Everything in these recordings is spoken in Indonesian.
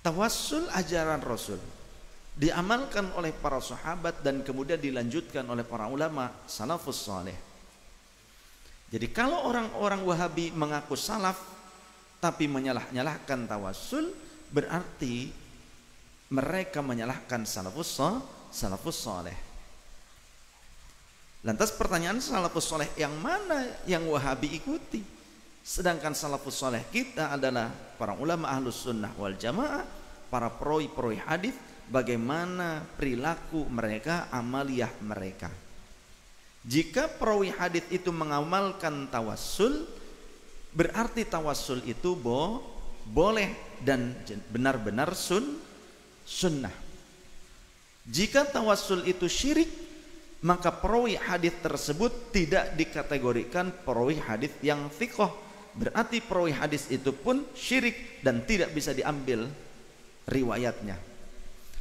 Tawassul ajaran Rasul, diamalkan oleh para sahabat dan kemudian dilanjutkan oleh para ulama salafus saleh. Jadi kalau orang-orang Wahabi mengaku salaf tapi menyalah-nyalahkan tawassul, berarti mereka menyalahkan salafus saleh. Lantas pertanyaan, salafus saleh yang mana yang Wahabi ikuti? Sedangkan salafus saleh kita adalah para ulama ahlus sunnah wal jamaah, para perawi hadis, bagaimana perilaku mereka, amaliyah mereka. Jika perawi hadis itu mengamalkan tawassul, berarti tawassul itu boleh dan benar-benar sunnah. Jika tawassul itu syirik, maka perawi hadis tersebut tidak dikategorikan perawi hadis yang thiqah. Berarti perawi hadis itu pun syirik dan tidak bisa diambil riwayatnya.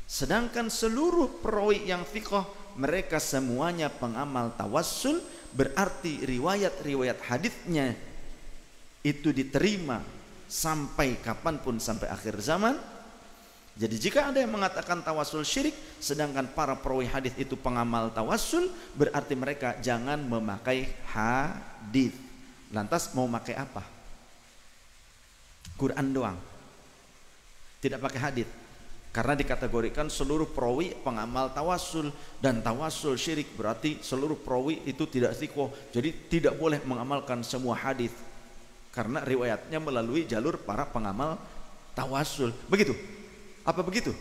Sedangkan seluruh perawi yang thiqah, mereka semuanya pengamal tawassul, berarti riwayat-riwayat hadisnya itu diterima sampai kapanpun, sampai akhir zaman. Jadi jika ada yang mengatakan tawassul syirik, sedangkan para perawi hadis itu pengamal tawassul, berarti mereka jangan memakai hadis. Lantas mau pakai apa? Quran doang, tidak pakai hadis. Karena dikategorikan seluruh perawi pengamal tawassul, dan tawassul syirik berarti seluruh perawi itu tidak thiqah. Jadi tidak boleh mengamalkan semua hadis karena riwayatnya melalui jalur para pengamal tawassul. Begitu? Apa begitu?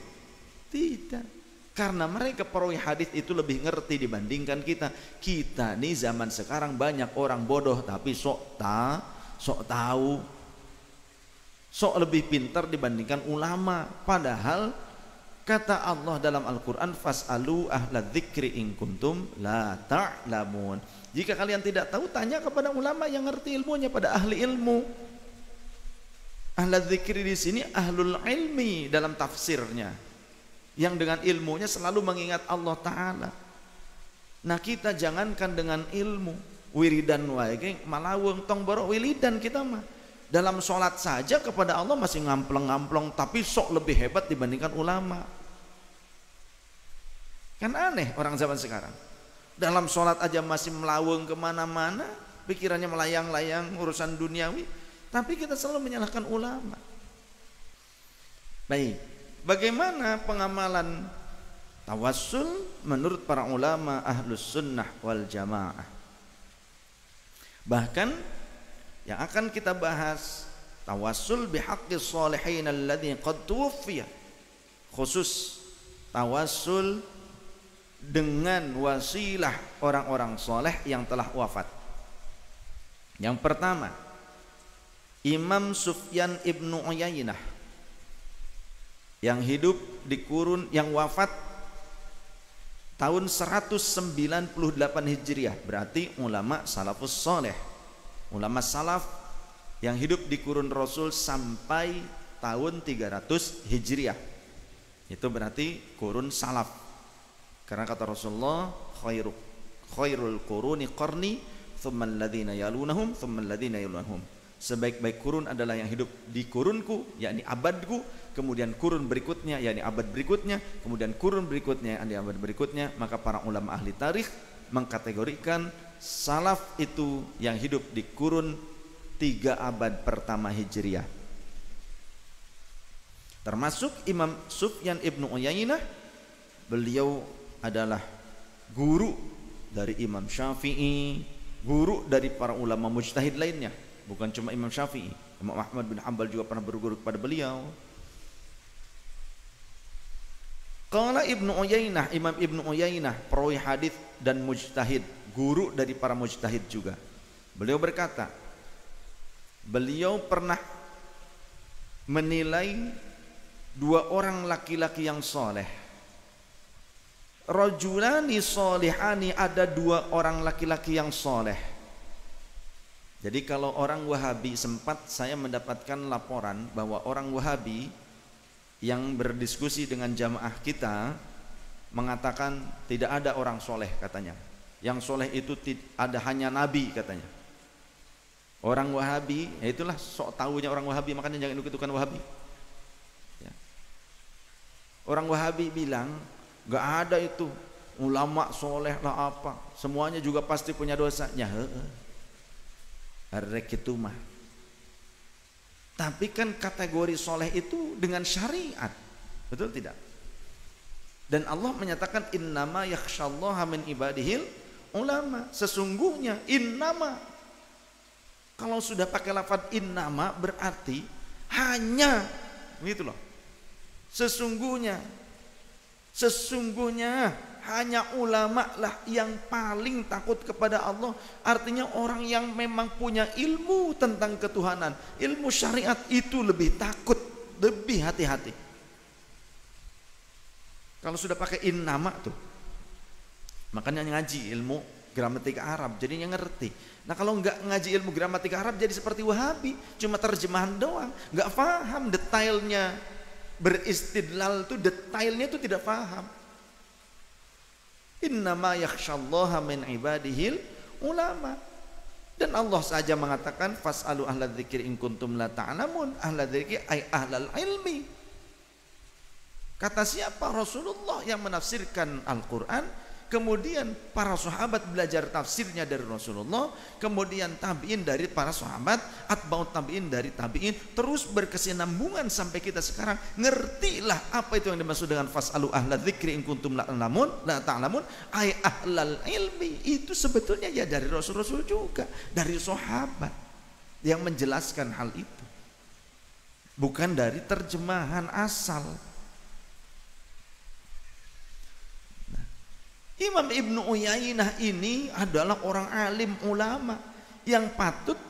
Tidak. Karena mereka perawi hadis itu lebih ngerti dibandingkan kita. Kita nih zaman sekarang banyak orang bodoh tapi sok tahu, sok lebih pintar dibandingkan ulama. Padahal kata Allah dalam Al-Quran, fas'alu ahla dzikri in kuntum la ta'lamun. Jika kalian tidak tahu, tanya kepada ulama yang ngerti ilmunya, pada ahli ilmu. Ahla dzikri di sini ahlul ilmi dalam tafsirnya, yang dengan ilmunya selalu mengingat Allah Ta'ala. Nah kita jangankan dengan ilmu, wiridan wae malaweng tong borok wiridan kita mah. Dalam sholat saja kepada Allah masih ngampleng-ngampleng, tapi sok lebih hebat dibandingkan ulama. Kan aneh orang zaman sekarang. Dalam sholat aja masih melaweng kemana-mana, pikirannya melayang-layang urusan duniawi, tapi kita selalu menyalahkan ulama. Baik, bagaimana pengamalan tawassul menurut para ulama ahlus sunnah wal jamaah? Bahkan yang akan kita bahas, tawassul bihaqqis shalihin alladzi qad tuwfiya, khusus tawassul dengan wasilah orang-orang soleh yang telah wafat. Yang pertama, Imam Sufyan ibnu Uyainah yang hidup di kurun, yang wafat tahun 198 Hijriah, berarti ulama salafus soleh, ulama salaf yang hidup di kurun Rasul sampai tahun 300 Hijriah. Itu berarti kurun salaf. Karena kata Rasulullah, khairul quruni qarni, thumma alladhina yalunahum, thumma alladhina yalunahum. Sebaik-baik kurun adalah yang hidup di kurunku, yakni abadku, kemudian kurun berikutnya, yakni abad berikutnya, kemudian kurun berikutnya, yakni abad berikutnya. Maka para ulama ahli tarikh mengkategorikan salaf itu yang hidup di kurun 3 abad pertama Hijriah. Termasuk Imam Sufyan ibnu Uyainah, beliau adalah guru dari Imam Syafi'i, guru dari para ulama mujtahid lainnya. Bukan cuma Imam Syafi'i, Imam Ahmad bin Hanbal juga pernah berguru kepada beliau. Qala Ibnu Uyainah, Imam Ibnu Uyainah, perawi hadis dan mujtahid, guru dari para mujtahid juga. Beliau berkata, beliau pernah menilai 2 orang laki-laki yang soleh. Rajulani solihani, ada 2 orang laki-laki yang soleh. Jadi kalau orang Wahabi, sempat saya mendapatkan laporan bahwa orang Wahabi yang berdiskusi dengan jamaah kita mengatakan tidak ada orang soleh katanya. Yang soleh itu ada hanya Nabi katanya. Orang Wahabi, ya itulah sok tahunya orang Wahabi, makanya jangan ikut-ikutan Wahabi. Ya. Orang Wahabi bilang gak ada itu ulama soleh lah apa, semuanya juga pasti punya dosanya. Arek itu mah. Tapi kan kategori soleh itu dengan syariat, betul tidak? Dan Allah menyatakan innama yakhsyallaha min ibadihil ulama. Sesungguhnya innama, kalau sudah pakai lafaz innama berarti hanya, gitu loh. Sesungguhnya hanya ulama lah yang paling takut kepada Allah. Artinya orang yang memang punya ilmu tentang ketuhanan, ilmu syariat itu lebih takut, lebih hati-hati. Kalau sudah pakai innama tuh, makanya ngaji ilmu gramatika Arab jadinya ngerti. Nah kalau nggak ngaji ilmu gramatika Arab jadi seperti Wahabi, cuma terjemahan doang, nggak paham detailnya. Beristidlal tuh detailnya tuh tidak paham. Innama yakhsyallaha min ibadihil ulama. Dan Allah saja mengatakan fas'alu ahla dzikri in kuntum la ta'lamun. Ahla dzikri ay ahlal ilmi. Kata siapa? Rasulullah yang menafsirkan Al-Quran. Kemudian para sahabat belajar tafsirnya dari Rasulullah. Kemudian tabi'in dari para sahabat, atba'ut tabi'in dari tabi'in, terus berkesinambungan sampai kita sekarang. Ngertilah apa itu yang dimaksud dengan fas'alu ahla dzikri in kuntum la ta'lamun ay ahlal ilmi. Itu sebetulnya ya dari Rasul-Rasul juga, dari sahabat yang menjelaskan hal itu, bukan dari terjemahan asal. Imam Ibnu Uyainah ini adalah orang alim ulama yang patut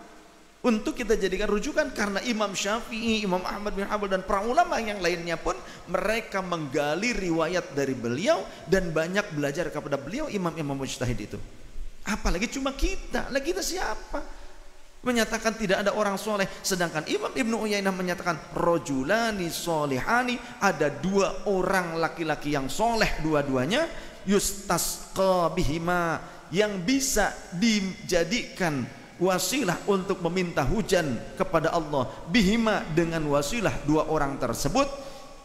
untuk kita jadikan rujukan, karena Imam Syafi'i, Imam Ahmad bin Hanbal dan para ulama yang lainnya pun mereka menggali riwayat dari beliau dan banyak belajar kepada beliau, imam-imam mujtahid itu. Apalagi cuma kita, lagi kita siapa? Menyatakan tidak ada orang soleh, sedangkan Imam Ibnu Uyainah menyatakan rojulani solihani, ada dua orang laki-laki yang soleh dua-duanya, yustasqa bihima, yang bisa dijadikan wasilah untuk meminta hujan kepada Allah, bihima, dengan wasilah dua orang tersebut.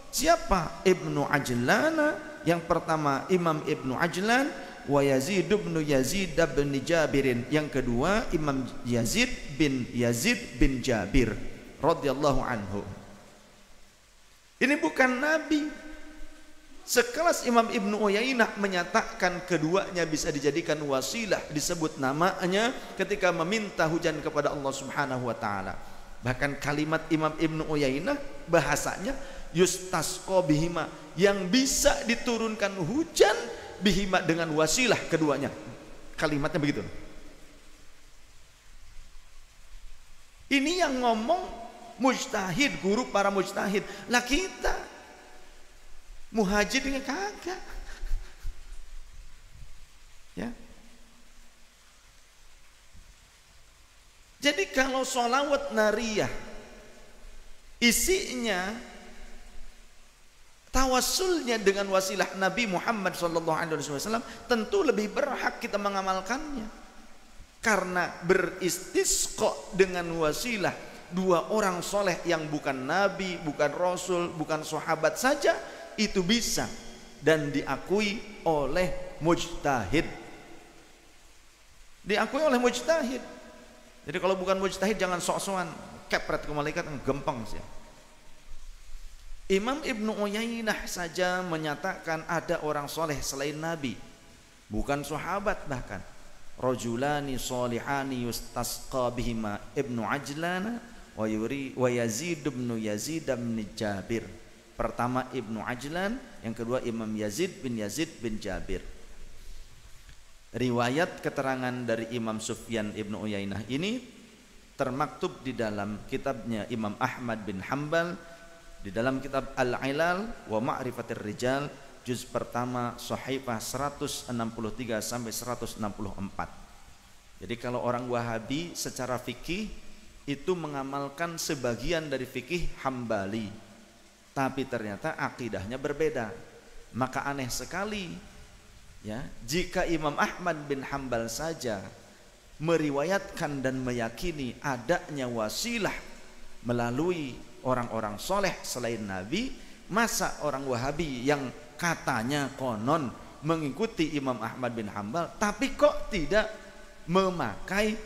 Siapa? Ibnu Ajlan, yang pertama Imam Ibnu Ajlan, wa Yazid bin Yazid bin Jabirin, yang kedua Imam Yazid bin Jabir radhiyallahu anhu. Ini bukan nabi. Sekelas Imam Ibnu Uyainah menyatakan keduanya bisa dijadikan wasilah, disebut namanya ketika meminta hujan kepada Allah Subhanahu wa taala. Bahkan kalimat Imam Ibnu Uyainah bahasanya yustasqa bihima, yang bisa diturunkan hujan bihima dengan wasilah keduanya. Kalimatnya begitu. Ini yang ngomong mujtahid, guru para mujtahid. Lah kita muhajirnya kagak, ya. Jadi kalau sholawat nariyah isinya tawassulnya dengan wasilah Nabi Muhammad SAW, tentu lebih berhak kita mengamalkannya, karena beristisqa dengan wasilah dua orang soleh yang bukan nabi, bukan rasul, bukan sahabat saja, itu bisa dan diakui oleh mujtahid. Diakui oleh mujtahid. Jadi kalau bukan mujtahid jangan sok-sokan kepret ke malaikat, gempeng sih. Imam Ibnu Uyainah saja menyatakan ada orang soleh selain nabi, bukan sahabat bahkan. Rajulani solihani yustasqa bihima Ibnu Ajlan wa Yazid bin Jabir. Pertama Ibnu Ajlan, yang kedua Imam Yazid bin Jabir. Riwayat keterangan dari Imam Sufyan Ibnu Uyainah ini termaktub di dalam kitabnya Imam Ahmad bin Hanbal, di dalam kitab Al-Ilal wa Ma'rifatir Rijal, juz pertama Shahifah 163 sampai 164. Jadi kalau orang Wahabi secara fikih itu mengamalkan sebagian dari fikih Hambali, tapi ternyata akidahnya berbeda. Maka aneh sekali, ya, jika Imam Ahmad bin Hanbal saja meriwayatkan dan meyakini adanya wasilah melalui orang-orang soleh selain Nabi, Masa orang Wahabi yang katanya konon mengikuti Imam Ahmad bin Hambal tapi kok tidak memakai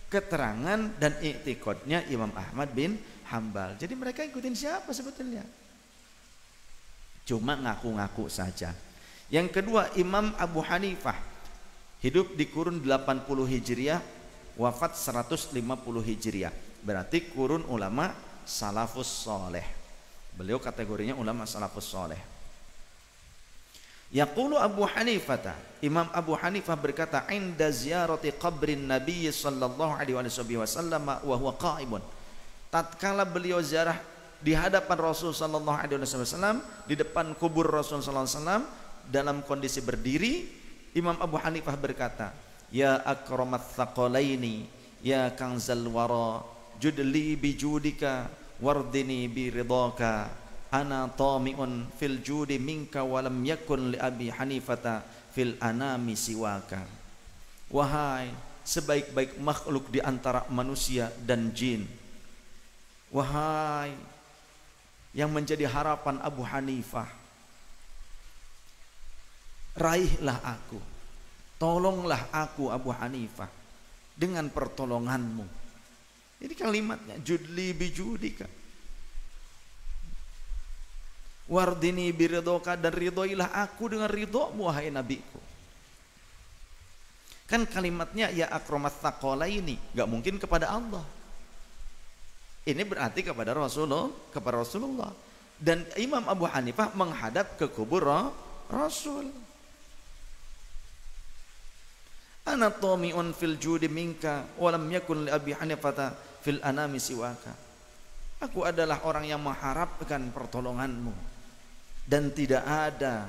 keterangan dan i'tiqadnya Imam Ahmad bin Hambal? Jadi mereka ikutin siapa sebetulnya? Cuma ngaku-ngaku saja. Yang kedua, Imam Abu Hanifah hidup di kurun 80 Hijriah, wafat 150 Hijriah. Berarti kurun ulama salafus soleh. Beliau kategorinya ulama salafus soleh. Yaqulu Abu Hanifah, Imam Abu Hanifah berkata, inda ziyarati qabrin Nabi sallallahu alaihi wasallam wa huwa qa'imun. Tatkala beliau ziarah di hadapan Rasul sallallahu alaihi wasallam, di depan kubur Rasul sallallahu alaihi wasallam dalam kondisi berdiri, Imam Abu Hanifah berkata, ya akramat thaqalaini, ya kanzal wara, judli bijudika wardini biridhaka, ana tami'un fil judi minka walam yakun li Abi Hanifata fil anami siwaka. Wahai sebaik-baik makhluk di antara manusia dan jin, wahai yang menjadi harapan Abu Hanifah, raihlah aku, tolonglah aku Abu Hanifah dengan pertolonganmu. Ini kalimatnya, judli bijudika wardini biridhoka, dan ridhoilah aku dengan ridhomu wahai nabiku. Kan kalimatnya ya akramat thaqalaini, enggak mungkin kepada Allah. Ini berarti kepada Rasulullah. Dan Imam Abu Hanifah menghadap ke kubur Rasul. Ana tami'un fil judi minka walam yakun li Abi Hanifata fil anami siwaka. Aku adalah orang yang mengharapkan pertolonganmu, dan tidak ada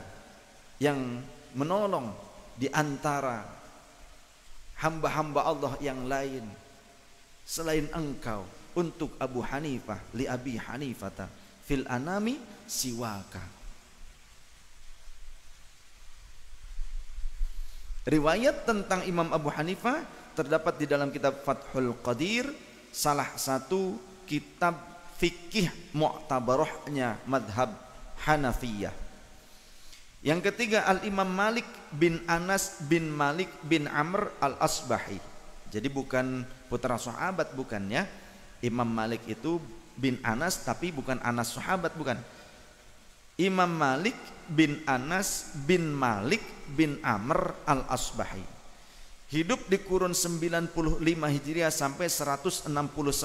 yang menolong di antara hamba-hamba Allah yang lain selain engkau untuk Abu Hanifah, li Abi Hanifata fil anami siwaka. Riwayat tentang Imam Abu Hanifah terdapat di dalam kitab Fathul Qadir, salah satu kitab fikih mu'tabarahnya madhab Hanafiyah. Yang ketiga, Al-Imam Malik bin Anas bin Malik bin Amr Al-Asbahi. Jadi bukan putra sahabat, bukan ya. Imam Malik itu bin Anas, tapi bukan Anas sahabat, bukan. Imam Malik bin Anas bin Malik bin Amr Al-Asbahi. Hidup di kurun 95 Hijriah sampai 169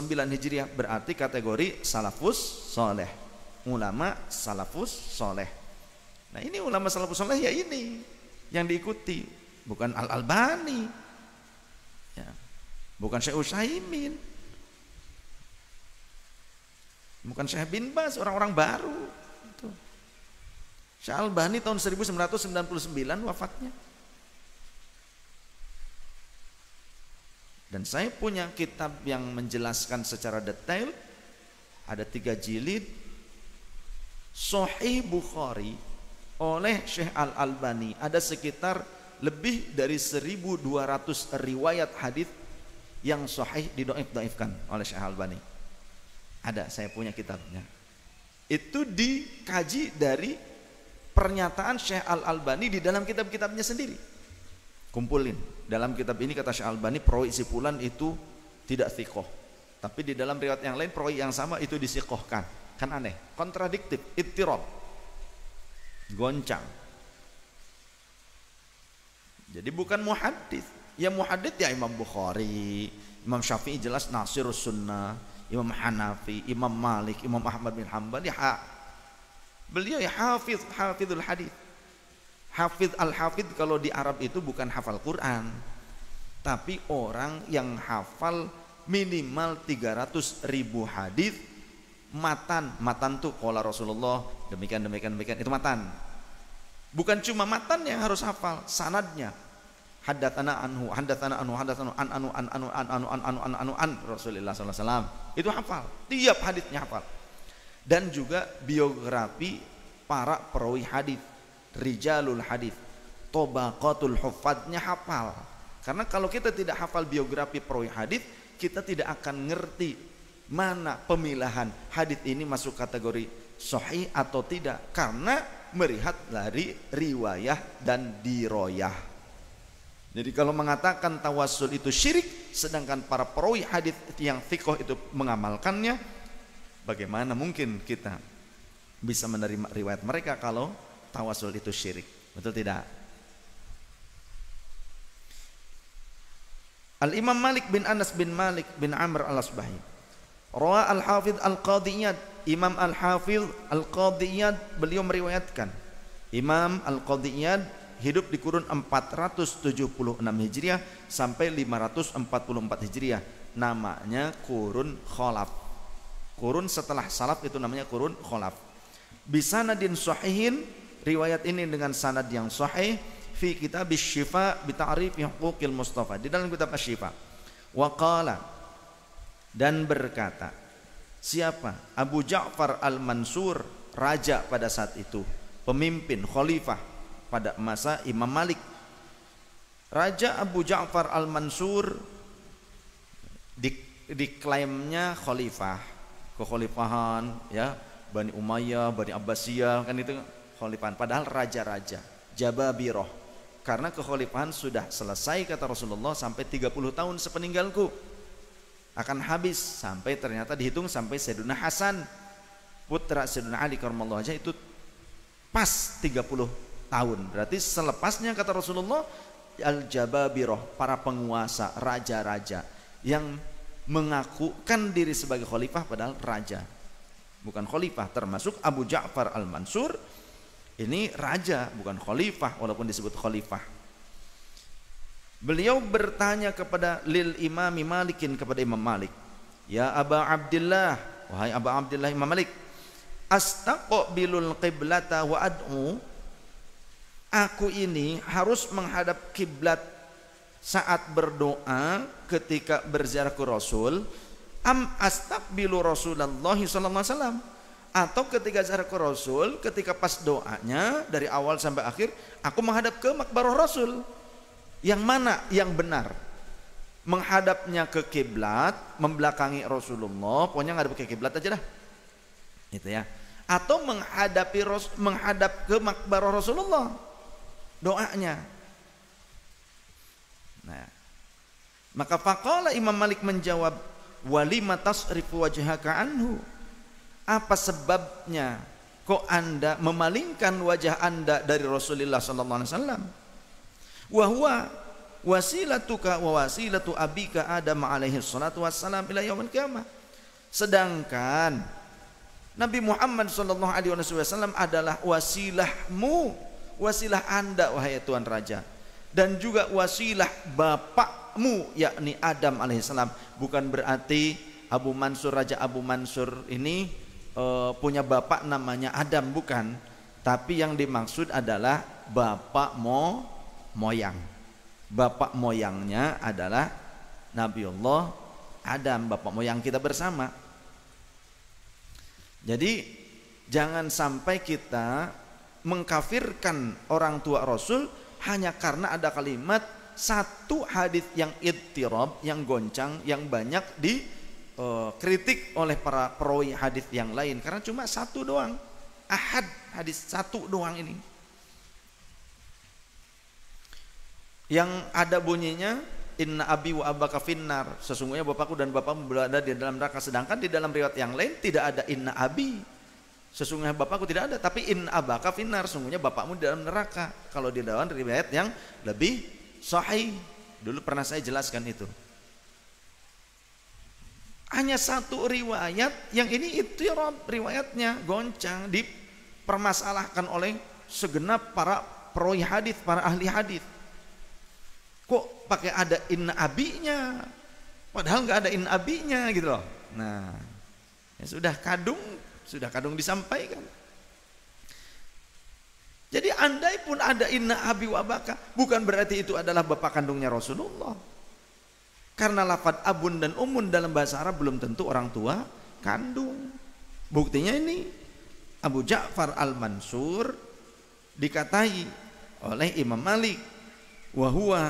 Hijriah, berarti kategori salafus soleh, ulama salafus soleh. Nah ini ulama salafus soleh ya, ini yang diikuti, bukan Al-Albani ya, bukan Syekh Utsaimin, bukan Syekh bin Baz, orang-orang baru itu. Syekh Albani tahun 1999 wafatnya. Dan saya punya kitab yang menjelaskan secara detail, ada 3 jilid, Sahih Bukhari oleh Syekh Al-Albani. Ada sekitar lebih dari 1.200 riwayat hadis yang sahih didoif-doifkan oleh Syekh Al-Albani. Ada, saya punya kitabnya. Itu dikaji dari pernyataan Syekh Al-Albani di dalam kitab-kitabnya sendiri. Kumpulin, dalam kitab ini kata Syekh Albani perawi si fulan itu tidak thiqoh, tapi di dalam riwayat yang lain perawi yang sama itu disikohkan. Kan aneh, kontradiktif, ittirab, goncang. Jadi bukan muhaddits. Ya muhaddits ya Imam Bukhari, Imam Syafi'i jelas Nasirus Sunnah, Imam Hanafi, Imam Malik, Imam Ahmad bin Hambal ya, beliau ya hafizul hadis. Hafidh al-hafidh kalau di Arab itu bukan hafal Quran, tapi orang yang hafal minimal 300.000 hadis matan. Matan tuh qala Rasulullah demikian itu matan. Bukan cuma matan yang harus hafal, sanadnya. Haddatsana anhu an Rasulullah sallallahu alaihi wasallam. Itu hafal, tiap hadisnya hafal. Dan juga biografi para perawi hadis, rijalul hadis, tobaqatul huffadznya hafal. Karena kalau kita tidak hafal biografi perawi hadis, kita tidak akan ngerti mana pemilahan hadis ini masuk kategori sahih atau tidak, karena melihat dari riwayah dan diroyah. Jadi kalau mengatakan tawassul itu syirik, sedangkan para perawi hadis yang thiqah itu mengamalkannya, bagaimana mungkin kita bisa menerima riwayat mereka kalau tawassul itu syirik? Betul tidak? Al-Imam Malik bin Anas bin Malik bin Amr al-Asbahi, Rawa al-Hafidh al-Qadiyad, Imam al-Hafidh al-Qadiyad beliau meriwayatkan, Imam al-Qadiyad hidup di kurun 476 Hijriah sampai 544 Hijriah, namanya kurun kholaf. Kurun setelah salaf itu namanya kurun kholaf. Bisanadin sahihin, riwayat ini dengan sanad yang sahih, fi kitab Asy-Syifa bi ta'rif huquqil Mustafa, di dalam kitab Asy-Syifa. Wa qala, dan berkata, siapa? Abu Ja'far al-Mansur, raja pada saat itu, pemimpin khalifah pada masa Imam Malik. Raja Abu Ja'far al-Mansur diklaimnya khalifah, kekhalifahan ya, Bani Umayyah, Bani Abbasiyah, kan itu khalifahan, padahal raja-raja Jababirah. Karena kekhalifahan sudah selesai kata Rasulullah sampai 30 tahun sepeninggalku akan habis, sampai ternyata dihitung sampai Sayyidina Hasan putra Sayyidina Ali karramallahu wajhah itu pas 30 tahun. Berarti selepasnya kata Rasulullah al-Jababirah, para penguasa, raja-raja yang mengakukan diri sebagai khalifah padahal raja, bukan khalifah, termasuk Abu Ja'far al-Mansur. Ini raja bukan khalifah walaupun disebut khalifah. Beliau bertanya kepada lil imami Malikin, kepada Imam Malik, ya Aba Abdillah, wahai Aba Abdillah Imam Malik, astaqbilul qiblata wa ad'u, aku ini harus menghadap kiblat saat berdoa ketika berziarah ke Rasul, am astaqbilu Rasulullah sallallahu alaihi wasallam, atau ketika ziarah ke Rasul, ketika pas doanya dari awal sampai akhir aku menghadap ke makbarah Rasul. Yang mana yang benar? Menghadapnya ke kiblat, membelakangi Rasulullah, pokoknya ngadep ke kiblat aja dah, gitu ya. Atau menghadap ke makbarah Rasulullah doanya. Nah, maka faqala Imam Malik menjawab, walima tasrifu wajhaka anhu, apa sebabnya kok anda memalingkan wajah anda dari Rasulullah sallallahu alaihi wasallam? Wa huwa wasilatuka wa wasilatu abika Adam alaihi salatu wassalam ila yaumil qiyamah. Sedangkan Nabi Muhammad sallallahu alaihi wasallam adalah wasilahmu, wasilah anda wahai Tuan Raja, dan juga wasilah bapakmu yakni Adam alaihissalam. Bukan berarti Abu Mansur, Raja Abu Mansur ini punya bapak namanya Adam, bukan, tapi yang dimaksud adalah bapak moyang. Bapak moyangnya adalah Nabiullah Adam, bapak moyang kita bersama. Jadi jangan sampai kita mengkafirkan orang tua Rasul hanya karena ada kalimat satu hadis yang idtirab, yang goncang, yang banyak kritik oleh para perawi hadis yang lain, karena cuma satu doang, ahad, hadis satu doang ini yang ada bunyinya inna abi wa abaka finnar, sesungguhnya bapakku dan bapakmu berada di dalam neraka. Sedangkan di dalam riwayat yang lain tidak ada inna abi, sesungguhnya bapakku, tidak ada, tapi inna abaka finnar, sesungguhnya bapakmu di dalam neraka. Kalau di dalam riwayat yang lebih sahih, dulu pernah saya jelaskan itu. Hanya satu riwayat yang ini ittirab, riwayatnya goncang, dipermasalahkan oleh segenap para perawi hadis, para ahli hadis. Kok pakai ada inna abinya, padahal nggak ada inna abinya gitu loh. Nah, ya sudah kadung disampaikan. Jadi andai pun ada inna abi wa baka, bukan berarti itu adalah bapak kandungnya Rasulullah. Karena lafadz abun dan umun dalam bahasa Arab belum tentu orang tua kandung. Buktinya ini Abu Ja'far al-Mansur dikatai oleh Imam Malik, wa huwa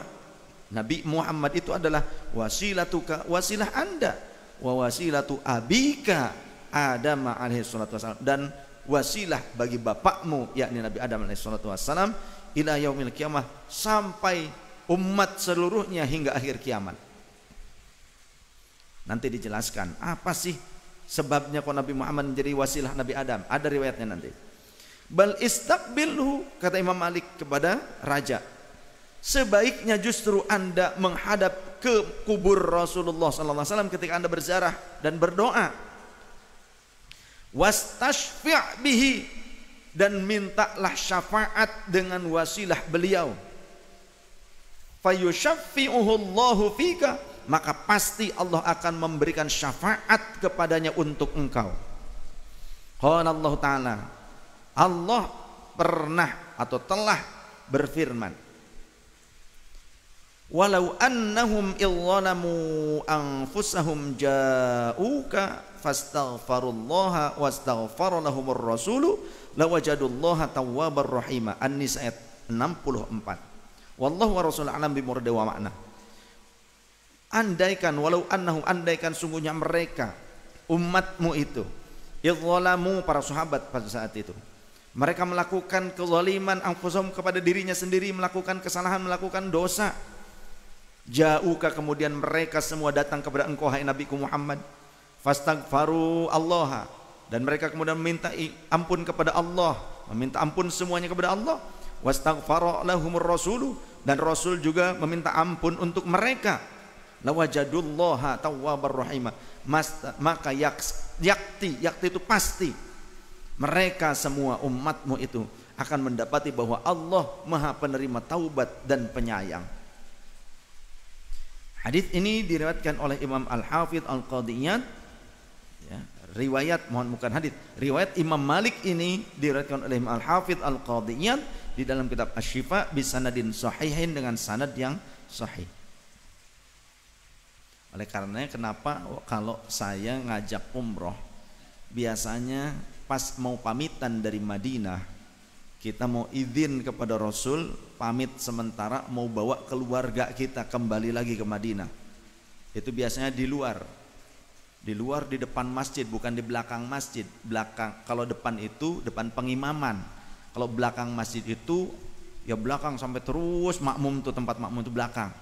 Nabi Muhammad itu adalah wasilatuka, wasilah anda, wa wasilatu abika Adam alaihi salatu wassalam, dan wasilah bagi bapakmu yakni Nabi Adam alaihi salatu wassalam ila yaumil qiyamah, sampai umat seluruhnya hingga akhir kiamat. Nanti dijelaskan apa sih sebabnya kok Nabi Muhammad menjadi wasilah Nabi Adam, ada riwayatnya nanti. Bal istaqbilhu, kata Imam Malik kepada raja, sebaiknya justru Anda menghadap ke kubur Rasulullah sallallahu alaihi wasallam ketika Anda berziarah dan berdoa. Wastashfi' bihi, dan mintalah syafaat dengan wasilah beliau. Fayushaffi'uhu Allahu fika, maka pasti Allah akan memberikan syafaat kepadanya untuk engkau. Qala Allah Ta'ala, Allah pernah atau telah berfirman, walau annahum izzalamu anfusahum ja'uka fastaghfarullaha wastaghfara lahumur rasulu lawajadullaha tawwabar rahima. An-Nisa ayat 64. Wallahu wa rasul alam bimurda wa makna. Andaikan, walau annahum, andaikan sungguhnya mereka umatmu itu, izzalamu, para sahabat pada saat itu, mereka melakukan kezaliman anfusahum, kepada dirinya sendiri, melakukan kesalahan, melakukan dosa. Ja'uka, kemudian mereka semua datang kepada engkau hai Nabi Muhammad, fastaghfaru Allah, dan mereka kemudian meminta ampun kepada Allah, meminta ampun semuanya kepada Allah. Wastaghfara lahumur rasulu, dan Rasul juga meminta ampun untuk mereka. Lawajadullaha tawwabar rahimah, maka yakti itu pasti mereka semua umatmu itu akan mendapati bahwa Allah Maha penerima taubat dan penyayang. Hadis ini diriwayatkan oleh Imam Al-Hafidz Al-Qadiyat, ya, riwayat, bukan hadis, riwayat Imam Malik ini diriwayatkan oleh Imam Al-Hafidz Al-Qadiyat di dalam kitab Asy-Syifa bisanadin sahihin, dengan sanad yang sahih. Oleh karenanya kenapa kalau saya ngajak umroh, biasanya pas mau pamitan dari Madinah, kita mau izin kepada Rasul, pamit sementara mau bawa keluarga kita kembali lagi ke Madinah. Itu biasanya di luar di depan masjid, bukan di belakang masjid. Belakang, kalau depan itu depan pengimaman, kalau belakang masjid itu ya belakang sampai terus makmum, tuh tempat makmum itu belakang.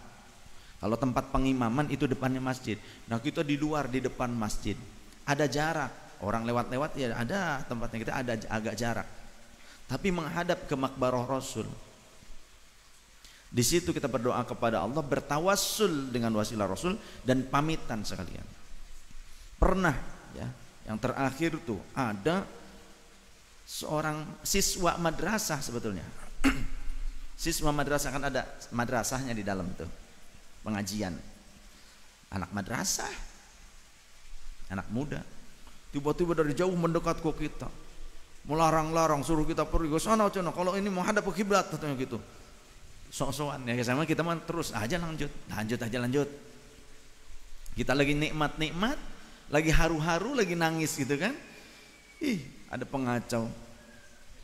Kalau tempat pengimaman itu depannya masjid. Nah kita di luar di depan masjid, ada jarak, orang lewat-lewat ya ada tempatnya, kita ada agak jarak, tapi menghadap ke makbarah Rasul. Di situ kita berdoa kepada Allah, bertawassul dengan wasilah Rasul, dan pamitan sekalian. Pernah ya, yang terakhir tuh ada seorang siswa madrasah sebetulnya. Siswa madrasah, kan ada madrasahnya di dalam tuh, pengajian. Anak madrasah, anak muda, tiba-tiba dari jauh mendekat ke kita, melarang-larang, suruh kita pergi ke sana, kalau ini menghadap ke kiblat katanya gitu. Sok-sokan ya, sama kita mah terus aja lanjut. Kita lagi nikmat, lagi haru-haru, lagi nangis gitu kan. Ih, ada pengacau.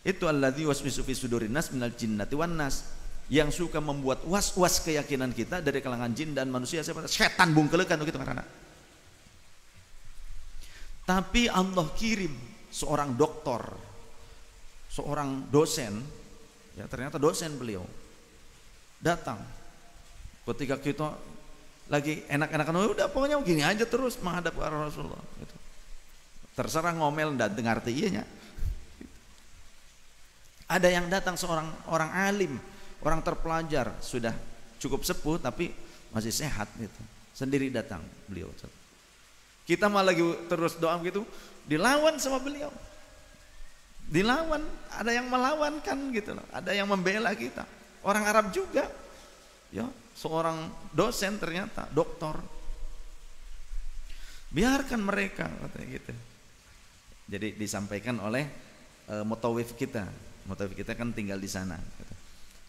Itu alladzi waswisu fi sudurin nas minal jinnati wan nas, yang suka membuat was-was keyakinan kita dari kalangan jin dan manusia. Siapa? Setan bungkelekan gitu karena. Tapi Allah kirim seorang doktor, seorang dosen, ya ternyata dosen beliau, datang ketika kita lagi enak-enakan, udah pokoknya gini aja terus menghadap ke arah Rasulullah gitu. Terserah ngomel dan dengar tiyanya. Ada yang datang seorang orang alim, orang terpelajar, sudah cukup sepuh tapi masih sehat gitu, sendiri datang beliau. Kita malah lagi terus doa gitu, dilawan sama beliau, dilawan, ada yang melawan kan gitu loh, ada yang membela kita. Orang Arab juga, ya, seorang dosen ternyata doktor. Biarkan mereka katanya gitu. Jadi disampaikan oleh mutawif kita. Mutawif kita kan tinggal di sana. Gitu.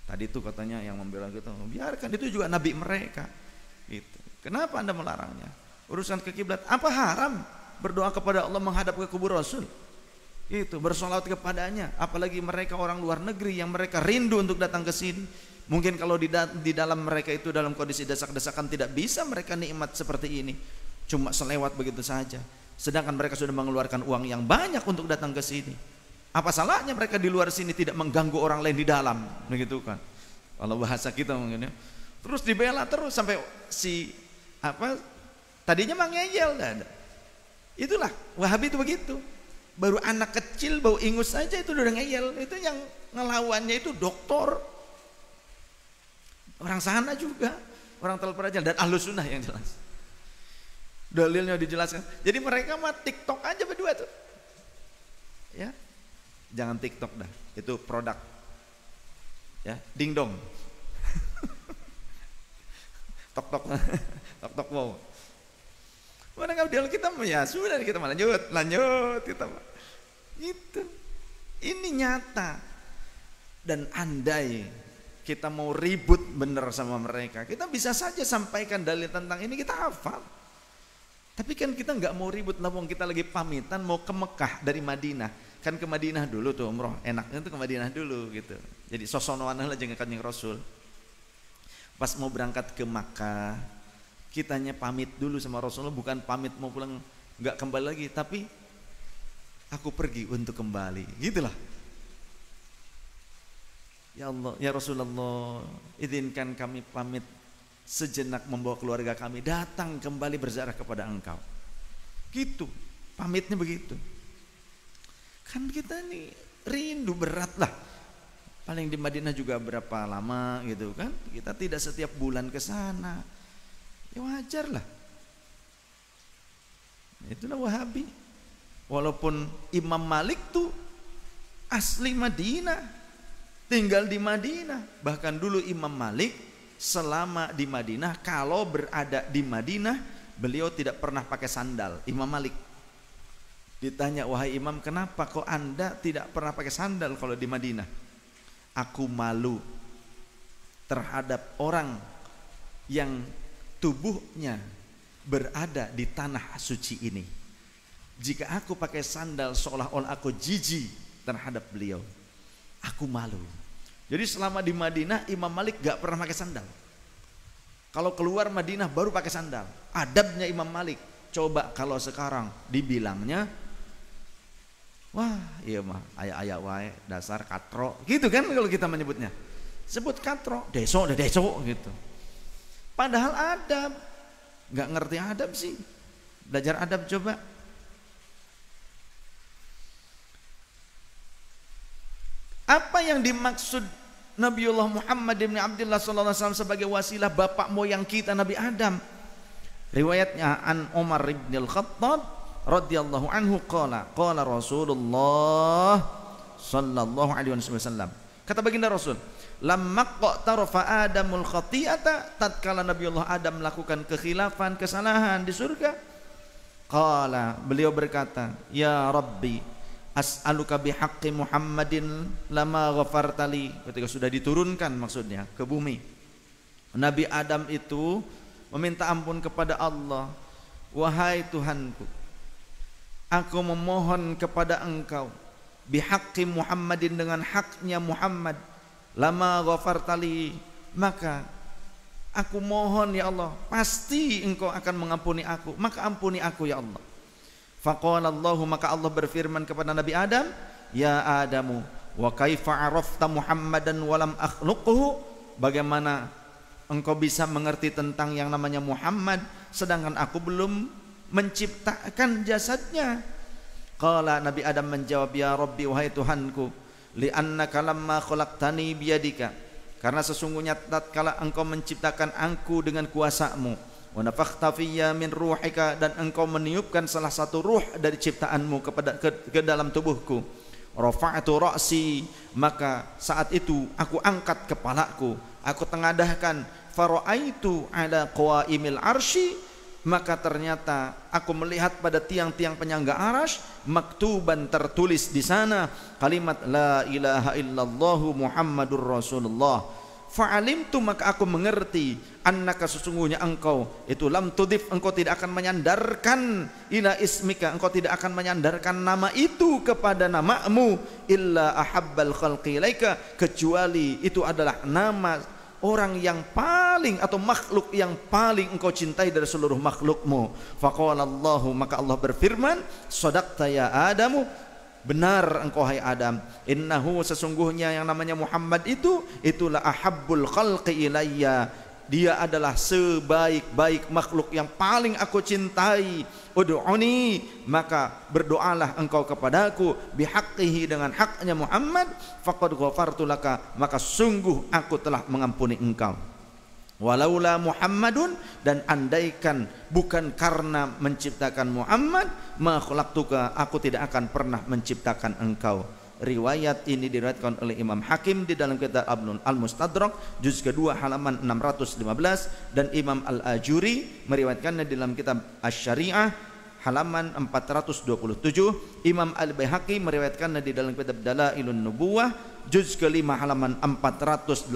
Tadi itu katanya yang membela kita, biarkan, itu juga nabi mereka. Gitu. Kenapa Anda melarangnya? Urusan ke kiblat, apa haram berdoa kepada Allah menghadap ke kubur Rasul? Itu bersolat kepadanya, apalagi mereka orang luar negeri yang mereka rindu untuk datang ke sini. Mungkin kalau di dalam mereka itu dalam kondisi desak-desakan tidak bisa mereka nikmat seperti ini. cuma selewat begitu saja. Sedangkan mereka sudah mengeluarkan uang yang banyak untuk datang ke sini. Apa salahnya mereka di luar sini tidak mengganggu orang lain di dalam, begitu kan? Kalau bahasa kita mungkin ya. Terus dibela terus sampai si tadinya mengeyel ada. Itulah Wahabi itu begitu. Baru anak kecil bau ingus saja itu udah ngeyel. Itu yang ngelawannya itu doktor. Orang sana juga, orang terpelajar dan Ahlus Sunnah yang jelas. Dalilnya dijelaskan. Jadi mereka mah TikTok aja berdua tuh. Ya. Jangan TikTok dah. Itu produk. Ya, dingdong. Tok-tok. Tok-tok wow. Mana nggak kita ya sudah kita lanjut kita itu. Ini nyata. Dan andai kita mau ribut bener sama mereka, kita bisa saja sampaikan dalil tentang ini, kita hafal. Tapi kan kita nggak mau ribut, namun kita lagi pamitan mau ke Mekah dari Madinah. Kan ke Madinah dulu tuh umroh, enaknya tuh ke Madinah dulu gitu. Jadi sosonoan lah jeung Kanjeng Rasul. Pas mau berangkat ke Makkah, kitanya pamit dulu sama Rasulullah, bukan pamit mau pulang nggak kembali lagi, tapi aku pergi untuk kembali, gitulah. Ya Allah, ya Rasulullah, izinkan kami pamit sejenak membawa keluarga kami datang kembali berziarah kepada Engkau. Gitu, pamitnya begitu. Kan kita nih rindu berat lah. Paling di Madinah juga berapa lama gitu kan? Kita tidak setiap bulan ke sana. Ya wajar lah. Itulah Wahabi. Walaupun Imam Malik tuh asli Madinah, tinggal di Madinah. Bahkan dulu Imam Malik selama di Madinah, kalau berada di Madinah, beliau tidak pernah pakai sandal. Imam Malik ditanya, wahai Imam, kenapa kok Anda tidak pernah pakai sandal kalau di Madinah? Aku malu terhadap orang yang tubuhnya berada di tanah suci ini. Jika aku pakai sandal seolah-olah aku jijik terhadap beliau. Aku malu. Jadi selama di Madinah Imam Malik gak pernah pakai sandal. Kalau keluar Madinah baru pakai sandal. Adabnya Imam Malik. Coba kalau sekarang dibilangnya, wah iya mah ayak-ayak wae dasar katro gitu kan kalau kita menyebutnya. Sebut katro, deso gitu. Padahal adab. Gak ngerti adab sih. Belajar adab coba. Apa yang dimaksud Nabiullah Muhammad bin Abdullah sallallahu alaihi wasallam sebagai wasilah bapak moyang kita Nabi Adam? Riwayatnya an Umar bin Al-Khattab radhiyallahu anhu qala Rasulullah sallallahu alaihi wasallam. Kata baginda Rasul, lamma qatarafa Adamul khati'ata, tatkala Nabiullah Adam melakukan kekhilafan, kesalahan di surga, qala, beliau berkata, ya Rabbi as'aluka bihaqqi Muhammadin lama ghafartali. Ketika sudah diturunkan maksudnya ke bumi, Nabi Adam itu meminta ampun kepada Allah, wahai Tuhanku, aku memohon kepada Engkau bihaqqi Muhammadin, dengan haknya Muhammad, lama ghafartali, maka aku mohon ya Allah, pasti Engkau akan mengampuni aku, maka ampuni aku ya Allah. Faqala Allahu, maka Allah berfirman kepada Nabi Adam, ya Adamu, wa kaifa arafta Muhammadan walam akhluquhu, bagaimana engkau bisa mengerti tentang yang namanya Muhammad sedangkan aku belum menciptakan jasadnya? Qala, Nabi Adam menjawab, ya Rabbi, wahai Tuhanku, li'annaka lamma khalaqtani biyadika, karena sesungguhnya tatkala engkau menciptakan aku dengan kuasamu, wa nafakhta fiyya min ruhika, dan engkau meniupkan salah satu ruh dari ciptaanmu ke dalam tubuhku, rafa'tu ra'si, maka saat itu aku angkat kepalaku, aku tengadahkan, fara'aitu ala qawaimil arsy, maka ternyata aku melihat pada tiang-tiang penyangga arasy, maktuban, tertulis di sana kalimat la ilaha illallah Muhammadur Rasulullah. Fa'alimtu, maka aku mengerti, annaka, sesungguhnya engkau itu lam tudif, engkau tidak akan menyandarkan ila ismika, engkau tidak akan menyandarkan nama itu kepada namamu, illa ahabbal khalqi ilaika, kecuali itu adalah nama orang yang paling atau makhluk yang paling engkau cintai dari seluruh makhlukmu. Faqala Allahu, maka Allah berfirman, shadaqta ya Adamu, benar engkau hai Adam, innahu, sesungguhnya yang namanya Muhammad itulah ahabbul khalqi ilayya, dia adalah sebaik-baik makhluk yang paling aku cintai. Ud'uni, maka berdoalah engkau kepadaku, bihaqqihi, dengan haknya Muhammad, faqad ghafartu laka, maka sungguh aku telah mengampuni engkau. Walaula Muhammadun, dan andaikan bukan karena menciptakan Muhammad, ma khalaqtuka, aku tidak akan pernah menciptakan engkau. Riwayat ini diriwayatkan oleh Imam Hakim di dalam kitab Al-Mustadrak juz kedua halaman 615, dan Imam Al-Ajuri meriwayatkannya di dalam kitab Asy-Syari'ah halaman 427. Imam Al-Baihaqi meriwayatkannya di dalam kitab Dalailun Nubuwah juz kelima halaman 489.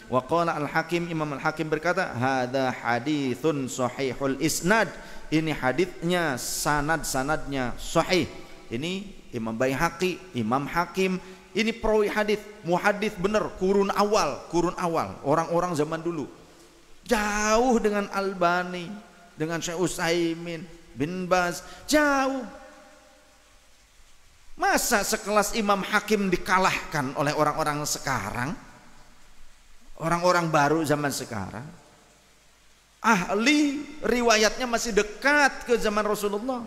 Wa qala Al-Hakim, Imam Al-Hakim berkata, hadza haditsun sahihul isnad, ini haditsnya sanad-sanadnya sahih. Ini Imam Baihaqi, Imam Hakim, ini perawi hadis, muhadis benar, kurun awal, orang-orang zaman dulu. Jauh dengan Albani, dengan Syekh Utsaimin, bin Baz, jauh. Masa sekelas Imam Hakim dikalahkan oleh orang-orang sekarang? Orang-orang baru zaman sekarang. Ahli riwayatnya masih dekat ke zaman Rasulullah,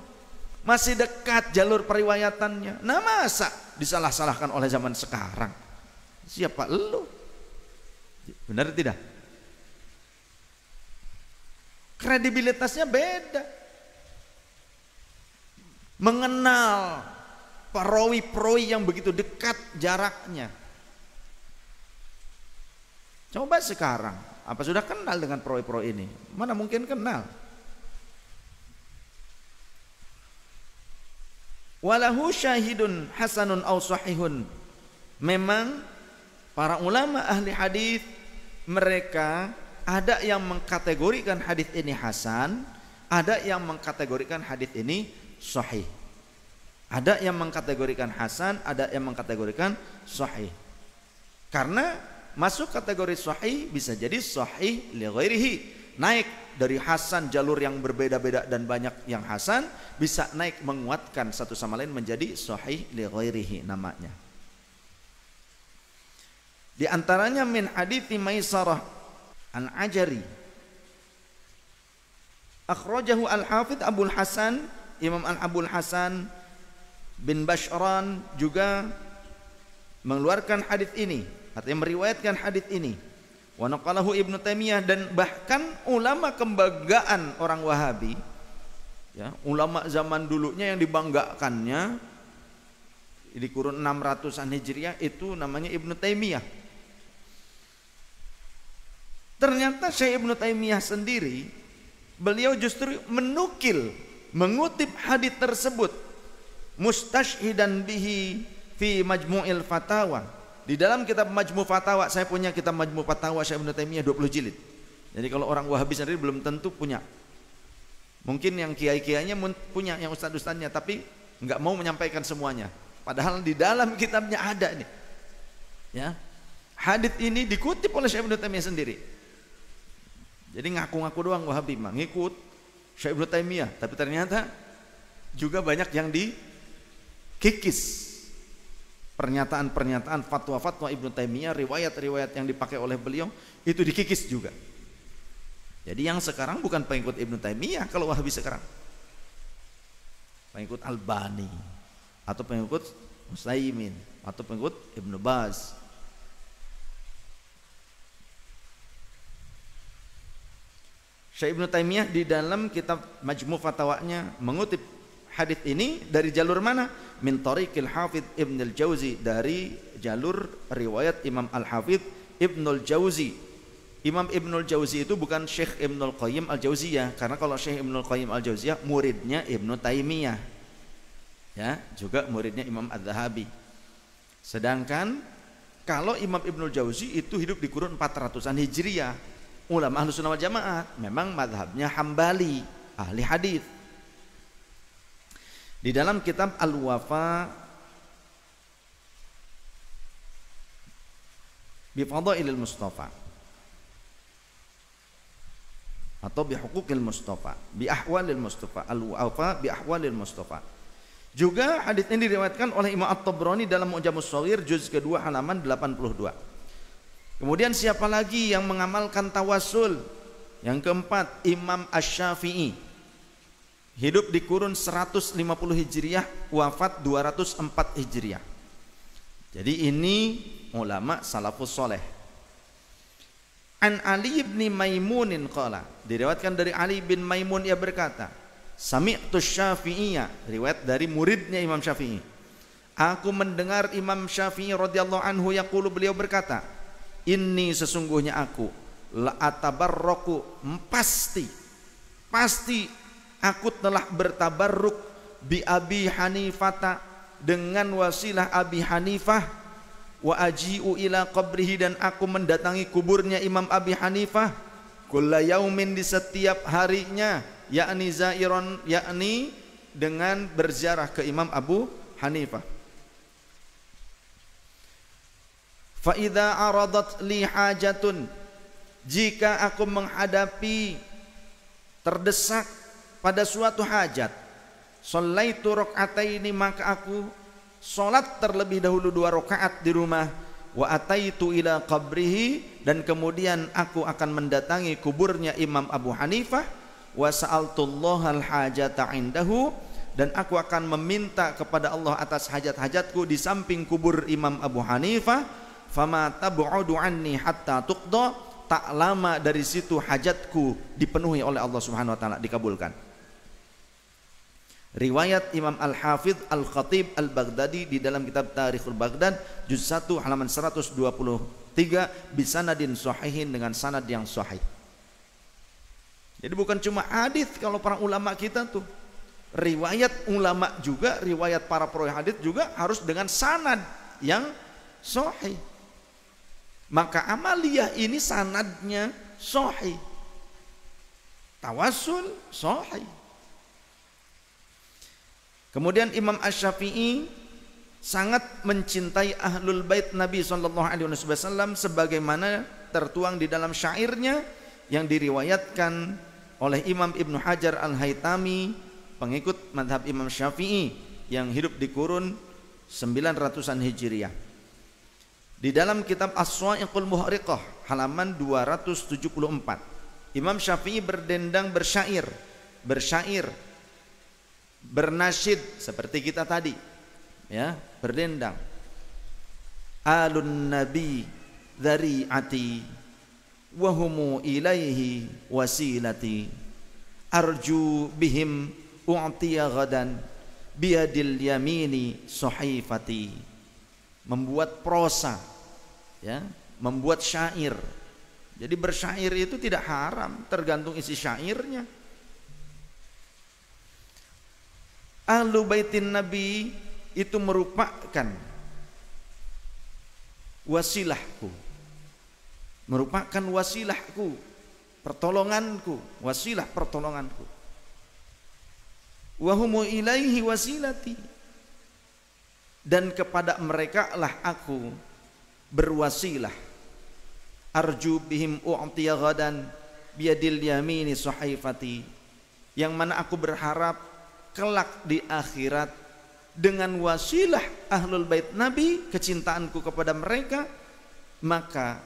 masih dekat jalur periwayatannya. Nah, masa disalah-salahkan oleh zaman sekarang? Siapa lu? Benar tidak? Kredibilitasnya beda. Mengenal perawi-perawi yang begitu dekat jaraknya. Coba sekarang, apa sudah kenal dengan perawi-perawi ini? Mana mungkin kenal? Walahu syahidun hasanun aw sahihun. Memang para ulama ahli hadis mereka ada yang mengkategorikan hadis ini hasan, ada yang mengkategorikan hadis ini sahih. Ada yang mengkategorikan hasan, ada yang mengkategorikan sahih. Karena masuk kategori sahih bisa jadi sahih li ghairihi, naik dari hasan jalur yang berbeda-beda dan banyak yang hasan, bisa naik menguatkan satu sama lain menjadi sahih li ghairihi namanya. Di antaranya min hadithi Maisarah Al-Ajari, akhrajahu Al-Hafidh Abul Hasan, Imam Al-Abul Hasan bin Bashran juga mengeluarkan hadis ini, artinya meriwayatkan hadis ini. Wa naqalahu Ibnu Taimiyah, dan bahkan ulama kebanggaan orang Wahabi, ya, ulama zaman dulunya yang dibanggakannya di kurun 600-an Hijriah itu namanya Ibnu Taimiyah. Ternyata Syekh Ibnu Taimiyah sendiri, beliau justru mengutip hadis tersebut mustashhidan bihi fi Majmu'il Fatawa. Di dalam kitab Majmu' Fatawa, saya punya kitab Majmu' Fatawa Syekh Ibnu Taimiyah 20 jilid. Jadi kalau orang Wahabi sendiri belum tentu punya. Mungkin yang kiai-kiainya punya, yang ustaz-ustaznya, tapi nggak mau menyampaikan semuanya. Padahal di dalam kitabnya ada nih. Ya. Hadis ini dikutip oleh Syekh Ibnu Taimiyah sendiri. Jadi ngaku-ngaku doang Wahabi mah ngikut Syekh Ibnu Taimiyah, tapi ternyata juga banyak yang dikikis. Pernyataan-pernyataan, fatwa-fatwa Ibnu Taimiyah, riwayat-riwayat yang dipakai oleh beliau itu dikikis juga. Jadi yang sekarang bukan pengikut Ibnu Taimiyah kalau Wahabi sekarang, pengikut Albani atau pengikut Utsaimin atau pengikut Ibnu Baz. Syekh Ibnu Taimiyah di dalam kitab Majmu' Fatawanya mengutip hadis ini dari jalur mana? Min tariqil Hafidh Ibnul Jauzi, dari jalur riwayat Imam Al-Hafidh Ibnul Jauzi. Imam Ibnul Jauzi itu bukan Syekh Ibnul Qayyim Al-Jauziyah, karena kalau Syekh Ibnul Qayyim Al-Jauziyah muridnya Ibnu Taimiyah, ya, juga muridnya Imam Az-Zahabi. Sedangkan kalau Imam Ibnul Jauzi itu hidup di kurun 400-an Hijriah. Ulama Ahlus Sunnah wal Jamaah memang mazhabnya Hambali, ahli hadis. Di dalam kitab Al-Wafa bi fadailil Mustafa atau bi huquqil Mustafa, bi ahwalil Mustafa, al-wafa bi ahwalil Mustafa. Juga hadis ini diriwayatkan oleh Imam At-Tabrani dalam Mu'jamus Shaghir juz kedua halaman 82. Kemudian siapa lagi yang mengamalkan tawassul? Yang keempat, Imam Asy-Syafi'i. Hidup di kurun 150 Hijriah, wafat 204 Hijriah. Jadi ini ulama salafus soleh. An Ali bin Maimunin qala, diriwayatkan dari Ali bin Maimun, ia berkata, sami'tu Syafi'iyya, riwayat dari muridnya Imam Syafi'i. Aku mendengar Imam Syafi'i radhiyallahu anhu yaqulu, beliau berkata, inni sesungguhnya aku la atabarraku, pasti aku telah bertabarruk bi Abi Hanifata, dengan wasilah Abi Hanifah, wa aji'u ila qabrihi, dan aku mendatangi kuburnya Imam Abi Hanifah, kulla yaumin, di setiap harinya, yakni zairon, yakni dengan berziarah ke Imam Abu Hanifah. Fa idza aradat li hajatun, jika aku menghadapi terdesak pada suatu hajat, shallaitu rakaataini, maka aku sholat terlebih dahulu 2 rakaat di rumah, wa ataitu ila qabrihi, dan kemudian aku akan mendatangi kuburnya Imam Abu Hanifah, wa sa'altullahal hajata indahu, dan aku akan meminta kepada Allah atas hajat-hajatku di samping kubur Imam Abu Hanifah, fama tab'udu anni hatta tuqda, tak lama dari situ hajatku dipenuhi oleh Allah Subhanahu wa taala, dikabulkan. Riwayat Imam Al-Hafidh Al-Khatib Al-Baghdadi di dalam kitab Tarikhul Baghdad juz 1 halaman 123 bisanadin sahihin, dengan sanad yang sahih. Jadi bukan cuma hadis, kalau para ulama kita tuh riwayat ulama juga, riwayat para perawi hadis juga harus dengan sanad yang sahih. Maka amaliyah ini sanadnya sahih, tawassul sahih. Kemudian Imam Asy-Syafi'i sangat mencintai ahlul bait Nabi SAW, sebagaimana tertuang di dalam syairnya yang diriwayatkan oleh Imam Ibnu Hajar Al-Haytami, pengikut madhab Imam Syafi'i yang hidup di kurun 900-an Hijriah. Di dalam kitab As-Sa'iqul Muhriqah halaman 274, Imam Syafi'i berdendang bersyair, bernasyid seperti kita tadi, ya, berdendang. Alun nabi dzari'ati wa humu ilaihi wasilati, arju bihim u'tiya ghadan biyadil yamini sahifati. Membuat prosa, ya, membuat syair. Jadi bersyair itu tidak haram, tergantung isi syairnya. Ahlu baitin Nabi itu merupakan wasilahku, pertolonganku, wasilah pertolonganku. Wa humu ilaihi wasilati, dan kepada mereka lah aku berwasilah. Arju bihim u'tiya ghadan biyadil yamini sahifati, yang mana aku berharap kelak di akhirat dengan wasilah ahlul bait Nabi, kecintaanku kepada mereka, maka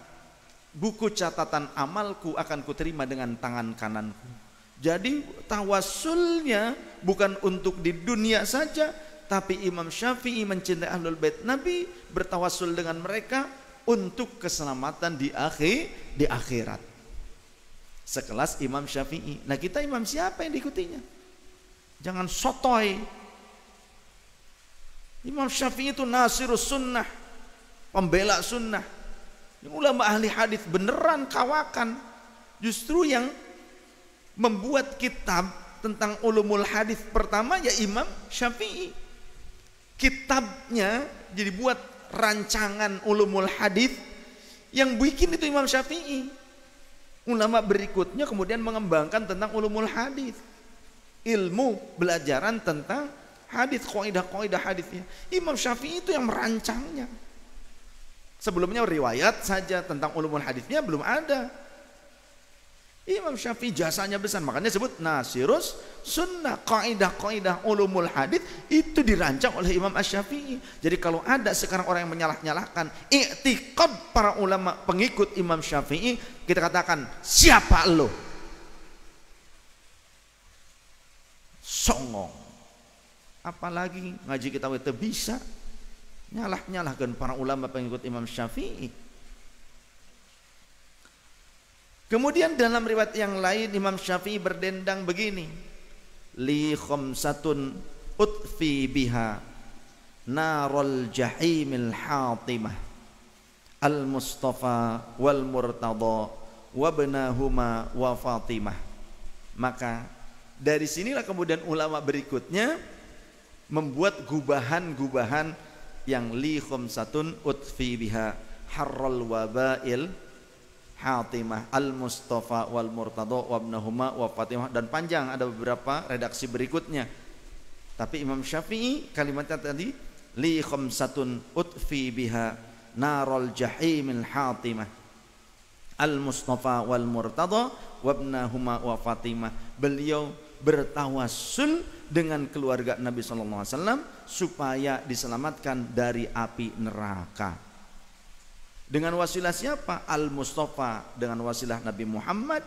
buku catatan amalku akan kuterima dengan tangan kananku. Jadi tawassulnya bukan untuk di dunia saja, tapi Imam Syafi'i mencintai ahlul bait Nabi, bertawassul dengan mereka untuk keselamatan di akhirat. Sekelas Imam Syafi'i. Nah, kita imam siapa yang diikutinya? Jangan sotoy. Imam Syafi'i itu nasirus sunnah, pembela sunnah. Ulama ahli hadis beneran kawakan. Justru yang membuat kitab tentang ulumul hadis pertama ya Imam Syafi'i. Kitabnya jadi buat rancangan ulumul hadis, yang bikin itu Imam Syafi'i. Ulama berikutnya kemudian mengembangkan tentang ulumul hadis, ilmu belajaran tentang hadis, kaidah-kaidah hadisnya. Imam Syafi'i itu yang merancangnya. Sebelumnya riwayat saja tentang ulumul hadisnya belum ada. Imam Syafi'i jasanya besar, makanya disebut nasirus sunnah. Kaidah-kaidah ulumul hadis itu dirancang oleh Imam Asy-Syafi'i. Jadi kalau ada sekarang orang yang menyalah-nyalahkan i'tiqad para ulama pengikut Imam Syafi'i, kita katakan, siapa lo? Songong. Apalagi ngaji kita itu bisa nyalah-nyalahkan para ulama pengikut Imam Syafi'i. Kemudian dalam riwayat yang lain Imam Syafi'i berdendang begini, li khamsatun utfi biha narul jahimil hatimah al mustafa wal murtada wabnahuma wa fatimah. Maka dari sinilah kemudian ulama berikutnya membuat gubahan-gubahan yang li khamsatun utfi biha harral wabail Hatimah al-Mustafa wal Murtada wabnahuma wa Fatimah, dan panjang ada beberapa redaksi berikutnya. Tapi Imam Syafi'i kalimatnya tadi li khamsatun utfi biha narul jahimil hatimah al-Mustafa wal Murtada wabnahuma wa Fatimah. Beliau bertawassul dengan keluarga Nabi sallallahu alaihi wasallam supaya diselamatkan dari api neraka. Dengan wasilah siapa? Al-Mustafa, dengan wasilah Nabi Muhammad,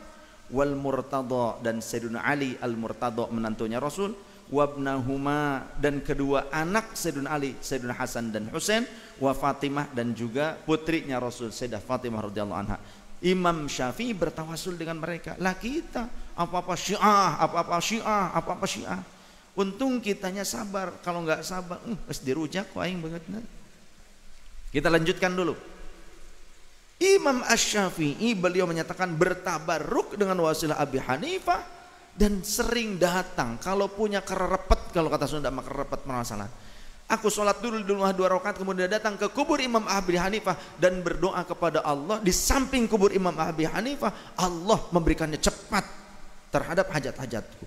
wal Murtada, dan Sayyidina Ali al-Murtada menantunya Rasul, wabnahuma, dan kedua anak Sayyidina Ali, Sayyidina Hasan dan Husain, wa Fatimah, dan juga putrinya Rasul Sayyidah Fatimah radhiyallahu anha. Imam Syafi'i bertawasul dengan mereka. Lah kita apa-apa Syiah, apa-apa Syiah, apa-apa Syiah. Untung kitanya sabar. Kalau nggak sabar, wis dirujak kok aing banget. Kita lanjutkan dulu. Imam Asy-Syafi'i beliau menyatakan bertabarruk dengan wasilah Abi Hanifah dan sering datang kalau punya kerepet, kalau kata Sunda mah kerepet masalah. Aku sholat dulu di rumah 2 rakaat kemudian datang ke kubur Imam Abi Hanifah dan berdoa kepada Allah di samping kubur Imam Abi Hanifah, Allah memberikannya cepat terhadap hajat-hajatku.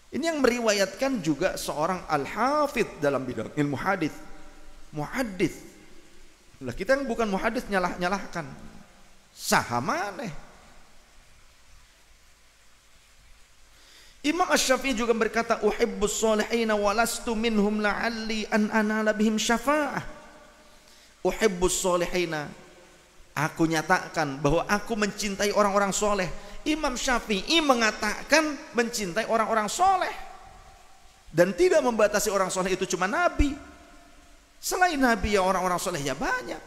Ini yang meriwayatkan juga seorang al-hafidh dalam bidang ilmu hadis, muhaddits. Lah kita yang bukan muhadits nyalah-nyalahkan. Saha maneh. Imam Asy-Syafi'i juga berkata, uhibbus sholihin wa lastu minhum la'alli an anala bihim syafa'ah. Uhibbus sholihin, aku nyatakan bahwa aku mencintai orang-orang soleh. Imam Syafi'i mengatakan mencintai orang-orang soleh dan tidak membatasi orang soleh itu cuma Nabi. Selain Nabi ya orang-orang soleh ya banyak.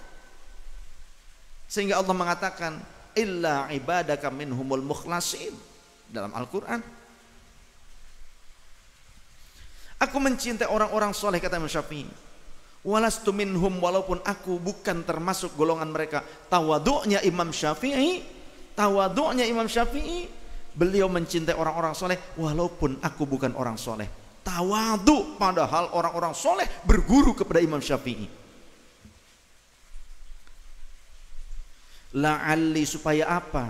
Sehingga Allah mengatakan illa ibadaka minhumul mukhlasin dalam Al-Quran. Aku mencintai orang-orang soleh, kata Imam Syafi'i. Walastu minhum, walaupun aku bukan termasuk golongan mereka. Tawaduknya Imam Syafi'i, beliau mencintai orang-orang soleh walaupun aku bukan orang soleh. Tawadu, padahal orang-orang soleh berguru kepada Imam Syafi'i. La'alli, supaya apa?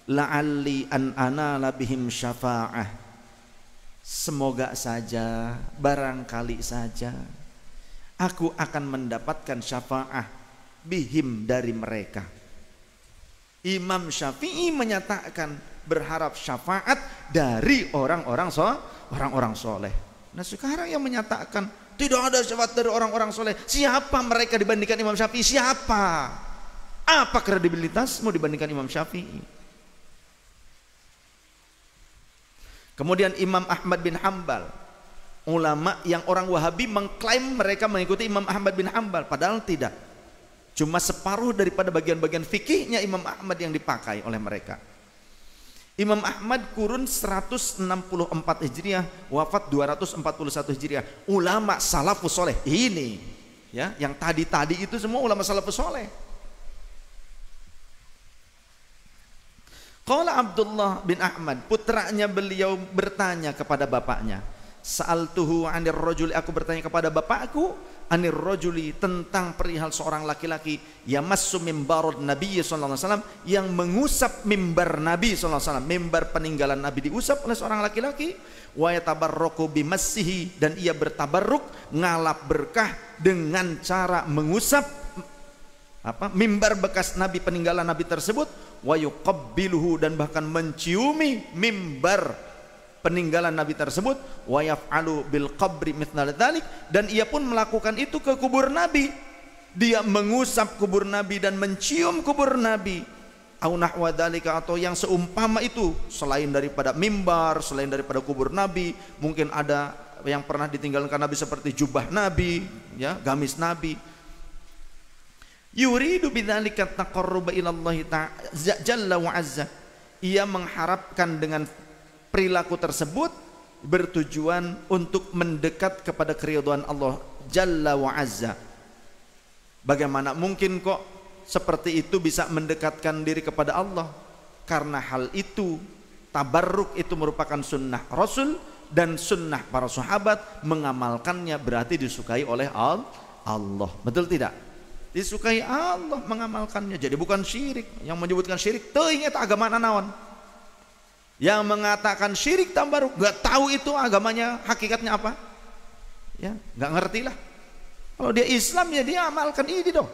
La'alli an anala bihim syafa'ah, semoga saja, barangkali saja aku akan mendapatkan syafaah bihim, dari mereka. Imam Syafi'i menyatakan berharap syafaat dari orang-orang soleh. Nah sekarang yang menyatakan tidak ada syafaat dari orang-orang soleh, siapa mereka dibandingkan Imam Syafi'i? Siapa? Apa kredibilitasmu dibandingkan Imam Syafi'i? Kemudian Imam Ahmad bin Hanbal, ulama yang orang Wahabi mengklaim mereka mengikuti Imam Ahmad bin Hanbal, padahal tidak. Cuma separuh daripada bagian-bagian fikihnya Imam Ahmad yang dipakai oleh mereka. Imam Ahmad kurun 164 Hijriah, wafat 241 Hijriah. Ulama salafus soleh ini, ya, yang tadi-tadi itu semua ulama salafus soleh. Qala Abdullah bin Ahmad, putranya beliau bertanya kepada bapaknya, sa'altuhu 'anir rajuli, aku bertanya kepada bapakku, 'anir rajuli, tentang perihal seorang laki-laki yamassu mimbarud Nabi sallallahu alaihi wasallam, yang mengusap mimbar Nabi sallallahu alaihi wasallam, mimbar peninggalan Nabi diusap oleh seorang laki-laki, wa yatabarraku bimassihi, dan ia bertabarruk ngalap berkah dengan cara mengusap mimbar bekas Nabi, peninggalan Nabi tersebut, wa yuqabbiluhu, dan bahkan menciumi mimbar peninggalan Nabi tersebut, wa yaf'alu bil qabri mithla dzalik, dan ia pun melakukan itu ke kubur Nabi. Dia mengusap kubur Nabi dan mencium kubur Nabi, au nahwa dzalika, atau yang seumpama itu, selain daripada mimbar, selain daripada kubur Nabi. Mungkin ada yang pernah ditinggalkan Nabi seperti jubah Nabi, ya, gamis Nabi. Yuridu bidzalika taqarruba ila Allah ta'ala jalla wa azza. Ia mengharapkan dengan perilaku tersebut bertujuan untuk mendekat kepada keridhaan Allah jalla wa azza. Bagaimana mungkin kok seperti itu bisa mendekatkan diri kepada Allah? Karena hal itu, tabarruk itu merupakan sunnah Rasul dan sunnah para sahabat. Mengamalkannya berarti disukai oleh Allah. Betul tidak? Disukai Allah mengamalkannya. Jadi bukan syirik. Yang menyebutkan syirik teuing eta agama naon. Yang mengatakan syirik tabarruk enggak tahu itu agamanya hakikatnya apa. Ya, enggak ngerti lah. Kalau dia Islam ya dia amalkan ini dong.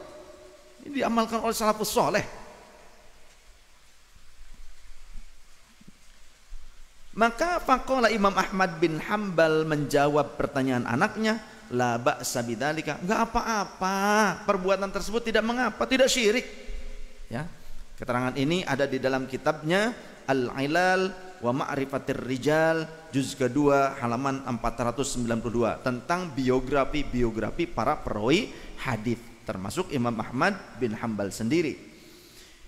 Ini diamalkan oleh salafus saleh. Maka faqala Imam Ahmad bin Hambal menjawab pertanyaan anaknya, la ba'sa bidzalika, enggak apa-apa, perbuatan tersebut tidak mengapa, tidak syirik. Ya. Keterangan ini ada di dalam kitabnya Al-Ilal wa Ma'rifatir Rijal, juz kedua halaman 492, tentang biografi para perawi hadis, termasuk Imam Ahmad bin Hambal sendiri.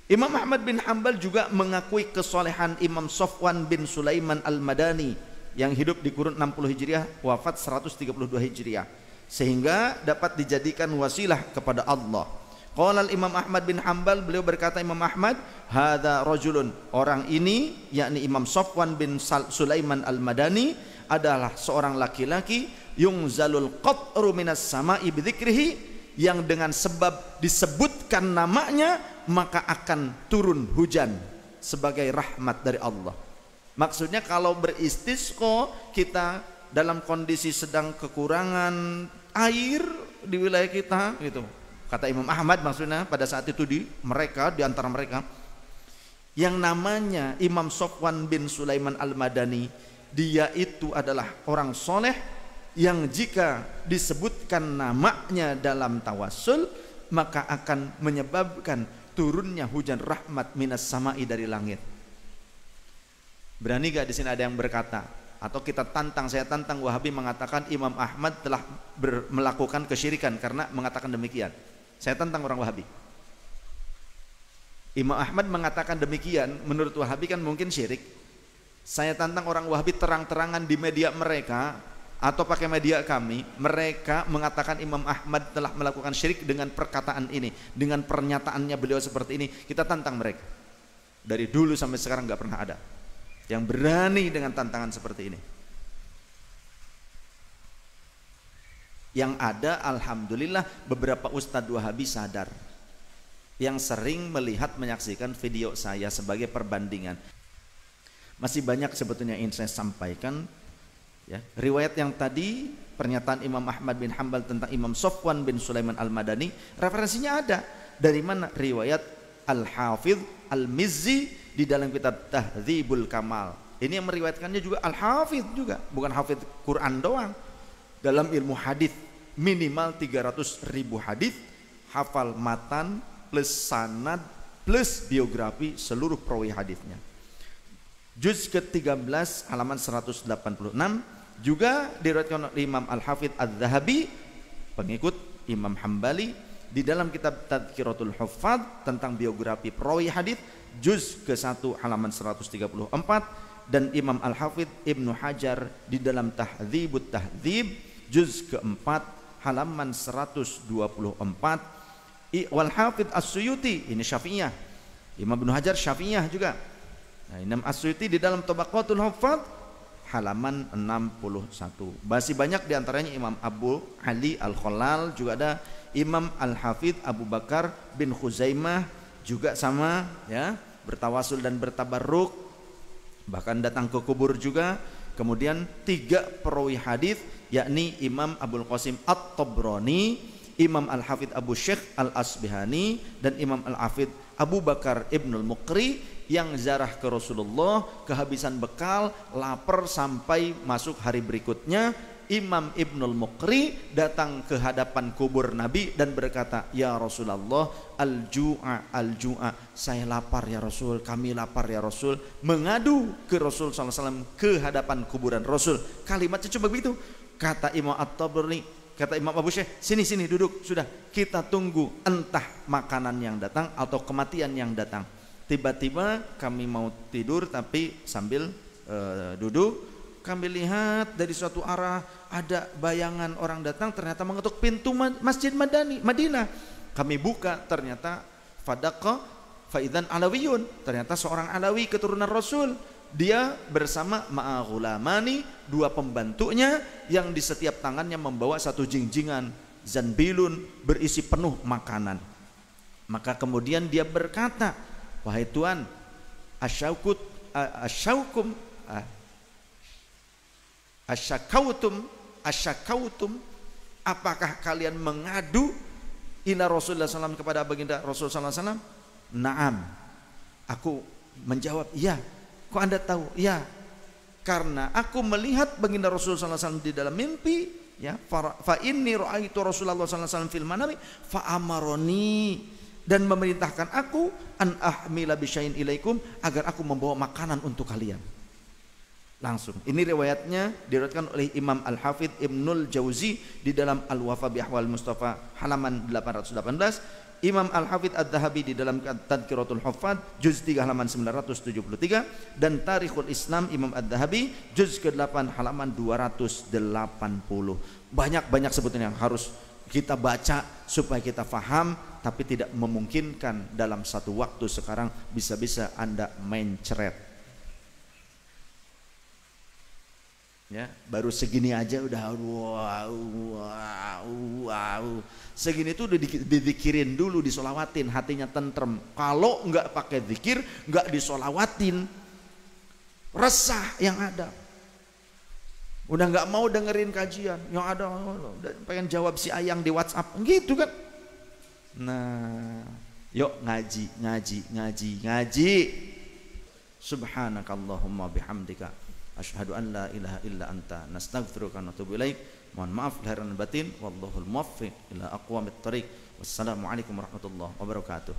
Imam Ahmad bin Hambal juga mengakui kesolehan Imam Safwan bin Sulaiman Al-Madani yang hidup di kurun 60 Hijriah, wafat 132 Hijriah, sehingga dapat dijadikan wasilah kepada Allah. Qala Imam Ahmad bin Hambal, beliau berkata Imam Ahmad, hadza rajulun, orang ini yakni Imam Safwan bin Sulaiman Al-Madani adalah seorang laki-laki yungzalul qatru minas sama'i bidzikrihi, yang dengan sebab disebutkan namanya maka akan turun hujan sebagai rahmat dari Allah. Maksudnya kalau beristisqa kita dalam kondisi sedang kekurangan air di wilayah kita gitu. Kata Imam Ahmad maksudnya pada saat itu di antara mereka yang namanya Imam Safwan bin Sulaiman Al-Madani, dia itu adalah orang soleh yang jika disebutkan namanya dalam tawassul maka akan menyebabkan turunnya hujan rahmat minas sama'i dari langit. Berani gak di sini ada yang berkata, atau kita tantang, saya tantang Wahabi mengatakan Imam Ahmad telah melakukan kesyirikan karena mengatakan demikian. Saya tantang orang Wahabi. Imam Ahmad mengatakan demikian, menurut Wahabi kan mungkin syirik. Saya tantang orang Wahabi terang-terangan di media mereka atau pakai media kami, mereka mengatakan Imam Ahmad telah melakukan syirik dengan perkataan ini, dengan pernyataannya beliau seperti ini. Kita tantang mereka. Dari dulu sampai sekarang nggak pernah ada yang berani dengan tantangan seperti ini. Yang ada alhamdulillah beberapa ustadz Wahabi sadar, yang sering melihat menyaksikan video saya sebagai perbandingan. Masih banyak sebetulnya yang ingin saya sampaikan. Ya, riwayat yang tadi, pernyataan Imam Ahmad bin Hambal tentang Imam Safwan bin Sulaiman Al-Madani, referensinya ada. Dari mana? Riwayat Al-Hafidh Al-Mizzi di dalam kitab Tahdzibul Kamal. Ini yang meriwayatkannya juga Al-Hafidh juga, bukan hafidh Quran doang. Dalam ilmu hadis minimal 300.000 hadis, hafal matan plus sanad plus biografi seluruh perawi hadisnya. Juz ke-13 halaman 186 juga diriwayatkan oleh Imam Al-Hafidh Adz-Dzahabi, pengikut Imam Hambali, di dalam kitab Tadhkiratul Huffadz tentang biografi perawi hadis, juz ke-1 halaman 134, dan Imam Al-Hafidh Ibnu Hajar di dalam Tahdzibut Tahdzib, juz ke-4 halaman 124. Wal Hafidh As-Suyuti, ini Syafi'iyah, Imam Ibnu Hajar Syafi'iyah juga. Nah, Imam As-Suyuti di dalam Tabaqatul Huffadz halaman 61. Masih banyak diantaranya Imam Abu Ali Al-Khalal, juga ada Imam Al-Hafidh Abu Bakar bin Khuzaimah juga sama ya, bertawasul dan bertabarruk, bahkan datang ke kubur juga. Kemudian 3 perawi hadis yakni Imam Abul Qasim At-Tabrani, Imam Al-Hafidh Abu Syekh Al-Asbihani dan Imam Al-Hafidh Abu Bakar Ibnul Muqri yang ziarah ke Rasulullah, kehabisan bekal, lapar sampai masuk hari berikutnya. Imam Ibnul Muqri datang ke hadapan kubur Nabi dan berkata, "Ya Rasulullah, al-ju'a, al-ju'a, saya lapar ya Rasul, kami lapar ya Rasul." Mengadu ke Rasul SAW ke hadapan kuburan Rasul. Kalimatnya coba begitu. Kata Imam At-Tabrani, kata Imam Abu Syekh, sini duduk, sudah kita tunggu entah makanan yang datang atau kematian yang datang. Tiba-tiba kami mau tidur tapi sambil duduk, kami lihat dari suatu arah ada bayangan orang datang, ternyata mengetuk pintu Masjid Madinah. Kami buka, ternyata fadaqa faidan alawiyun, ternyata seorang Alawi keturunan Rasul. Dia bersama ma'aghulamani, dua pembantunya yang di setiap tangannya membawa satu jinjingan zanbilun berisi penuh makanan. Maka kemudian dia berkata, "Wahai Tuan, asyakautum, apakah kalian mengadu ila Rasulullah SAW kepada baginda Rasulullah SAW?" "Na'am." Aku menjawab, "Ya." "Kok Anda tahu?" "Ya, karena aku melihat baginda Rasulullah SAW di dalam mimpi, ya, fa inni ra'aitu Rasulullah SAW fil manami fa amaroni, dan memerintahkan aku an ahmila bisyai'in ilaikum, agar aku membawa makanan untuk kalian." Langsung. Ini riwayatnya diriwayatkan oleh Imam Al-Hafidh Ibnul Jauzi di dalam Al-Wafa bi Ahwal Mustafa halaman 818, Imam Al-Hafidh Ad-Dhahabi di dalam Tadhkiratul Huffaz juz 3 halaman 973, dan Tarikhul Islam Imam Ad-Dhahabi juz ke-8 halaman 280. Banyak sebetulnya yang harus kita baca supaya kita faham, tapi tidak memungkinkan dalam satu waktu sekarang. Bisa-bisa Anda mencret. Ya, baru segini aja udah wow. Segini tuh udah dizikirin dulu, disolawatin, hatinya tentrem. Kalau nggak pakai zikir, nggak disolawatin, resah yang ada. Udah nggak mau dengerin kajian, yang ada pengen jawab si Ayang di WhatsApp, gitu kan? Nah, yuk ngaji. Subhanakallahumma bihamdika, asyhadu an la ilaha illa anta, nastaghfiruka wa natubu ilaik. Mohon maaf lahir dan batin, wallahul muwaffiq ila aqwamit thariq. Wassalamualaikum warahmatullahi wabarakatuh.